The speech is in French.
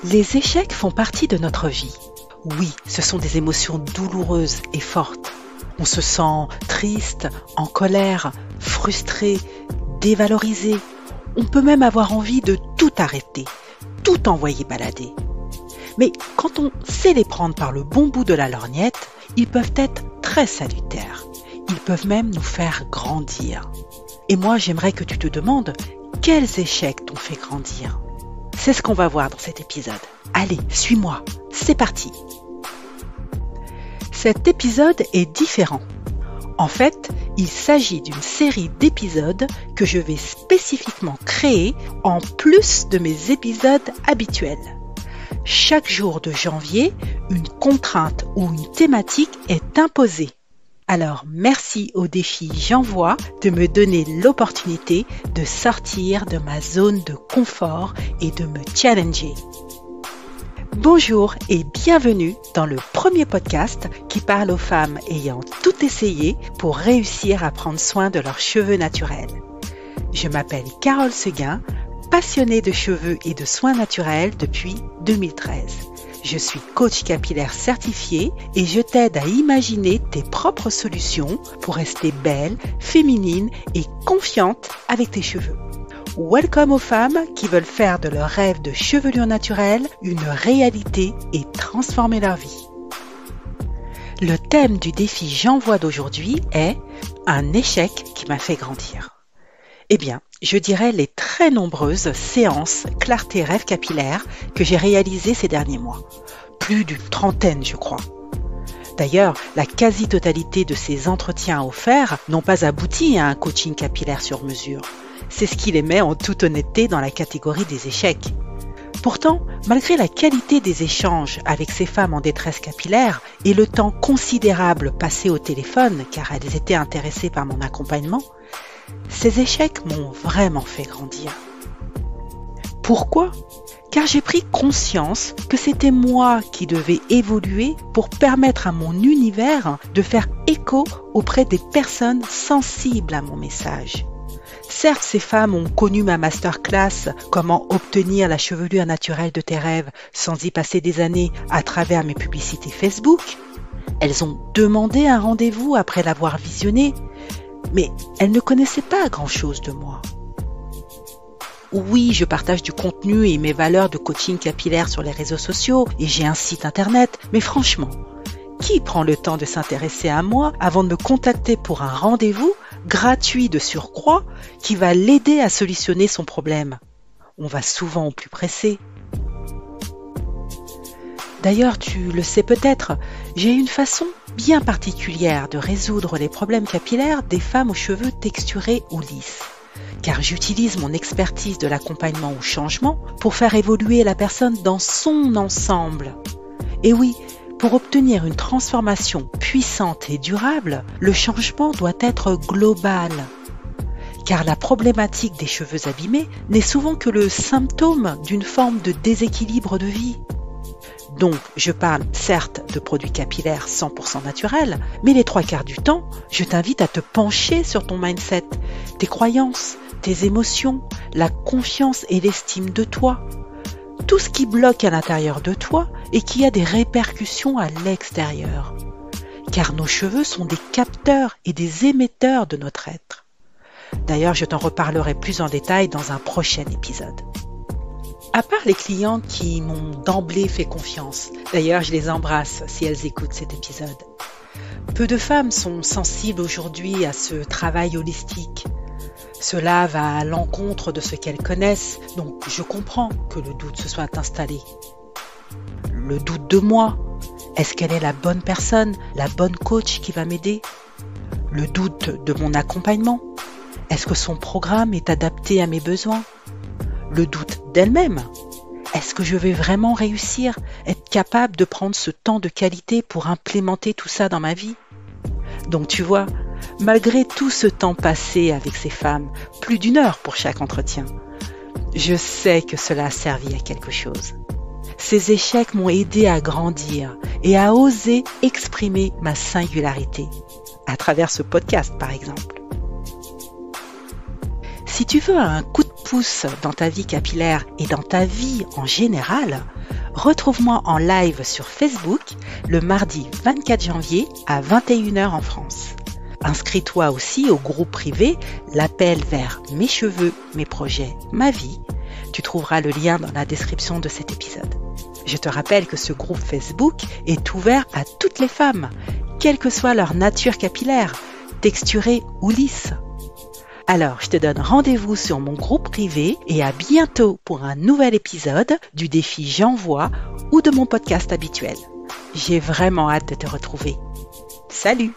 Les échecs font partie de notre vie. Oui, ce sont des émotions douloureuses et fortes. On se sent triste, en colère, frustré, dévalorisé. On peut même avoir envie de tout arrêter, tout envoyer balader. Mais quand on sait les prendre par le bon bout de la lorgnette, ils peuvent être très salutaires. Ils peuvent même nous faire grandir. Et moi, j'aimerais que tu te demandes quels échecs t'ont fait grandir. C'est ce qu'on va voir dans cet épisode. Allez, suis-moi, c'est parti. Cet épisode est différent. En fait, il s'agit d'une série d'épisodes que je vais spécifiquement créer en plus de mes épisodes habituels. Chaque jour de janvier, une contrainte ou une thématique est imposée. Alors, merci au défi J'envoie de me donner l'opportunité de sortir de ma zone de confort et de me challenger. Bonjour et bienvenue dans le premier podcast qui parle aux femmes ayant tout essayé pour réussir à prendre soin de leurs cheveux naturels. Je m'appelle Carole Seguin, passionnée de cheveux et de soins naturels depuis 2013. Je suis coach capillaire certifié et je t'aide à imaginer tes propres solutions pour rester belle, féminine et confiante avec tes cheveux. Welcome aux femmes qui veulent faire de leur rêve de chevelure naturelle une réalité et transformer leur vie. Le thème du défi J'envoie d'aujourd'hui est « Un échec qui m'a fait grandir ». Eh bien, je dirais les très nombreuses séances clarté rêve capillaire que j'ai réalisées ces derniers mois. Plus d'une trentaine, je crois. D'ailleurs, la quasi-totalité de ces entretiens offerts n'ont pas abouti à un coaching capillaire sur mesure. C'est ce qui les met en toute honnêteté dans la catégorie des échecs. Pourtant, malgré la qualité des échanges avec ces femmes en détresse capillaire et le temps considérable passé au téléphone car elles étaient intéressées par mon accompagnement, ces échecs m'ont vraiment fait grandir. Pourquoi ? Car j'ai pris conscience que c'était moi qui devais évoluer pour permettre à mon univers de faire écho auprès des personnes sensibles à mon message. Certes, ces femmes ont connu ma masterclass « Comment obtenir la chevelure naturelle de tes rêves sans y passer des années » à travers mes publicités Facebook. Elles ont demandé un rendez-vous après l'avoir visionné, mais elles ne connaissaient pas grand-chose de moi. Oui, je partage du contenu et mes valeurs de coaching capillaire sur les réseaux sociaux et j'ai un site internet, mais franchement, qui prend le temps de s'intéresser à moi avant de me contacter pour un rendez-vous gratuit de surcroît qui va l'aider à solutionner son problème? On va souvent au plus pressé. D'ailleurs, tu le sais peut-être, j'ai une façon bien particulière de résoudre les problèmes capillaires des femmes aux cheveux texturés ou lisses. Car j'utilise mon expertise de l'accompagnement au changement pour faire évoluer la personne dans son ensemble. Et oui, pour obtenir une transformation puissante et durable, le changement doit être global. Car la problématique des cheveux abîmés n'est souvent que le symptôme d'une forme de déséquilibre de vie. Donc, je parle certes de produits capillaires 100% naturels, mais les 3/4 du temps, je t'invite à te pencher sur ton mindset, tes croyances, tes émotions, la confiance et l'estime de toi. Tout ce qui bloque à l'intérieur de toi et qui a des répercussions à l'extérieur. Car nos cheveux sont des capteurs et des émetteurs de notre être. D'ailleurs, je t'en reparlerai plus en détail dans un prochain épisode. À part les clientes qui m'ont d'emblée fait confiance, d'ailleurs je les embrasse si elles écoutent cet épisode. Peu de femmes sont sensibles aujourd'hui à ce travail holistique. Cela va à l'encontre de ce qu'elles connaissent, donc je comprends que le doute se soit installé. Le doute de moi, est-ce qu'elle est la bonne personne, la bonne coach qui va m'aider ? Le doute de mon accompagnement, est-ce que son programme est adapté à mes besoins ? Le doute d'elle-même. Est-ce que je vais vraiment réussir, être capable de prendre ce temps de qualité pour implémenter tout ça dans ma vie? Donc tu vois, malgré tout ce temps passé avec ces femmes, plus d'1 heure pour chaque entretien, je sais que cela a servi à quelque chose. Ces échecs m'ont aidé à grandir et à oser exprimer ma singularité, à travers ce podcast par exemple. Si tu veux un coup de pouce dans ta vie capillaire et dans ta vie en général, retrouve-moi en live sur Facebook le mardi 24 janvier à 21h en France. Inscris-toi aussi au groupe privé L'appel vers mes cheveux, mes projets, ma vie. Tu trouveras le lien dans la description de cet épisode. Je te rappelle que ce groupe Facebook est ouvert à toutes les femmes, quelle que soit leur nature capillaire, texturée ou lisse. Alors, je te donne rendez-vous sur mon groupe privé et à bientôt pour un nouvel épisode du défi J'envoie ou de mon podcast habituel. J'ai vraiment hâte de te retrouver. Salut!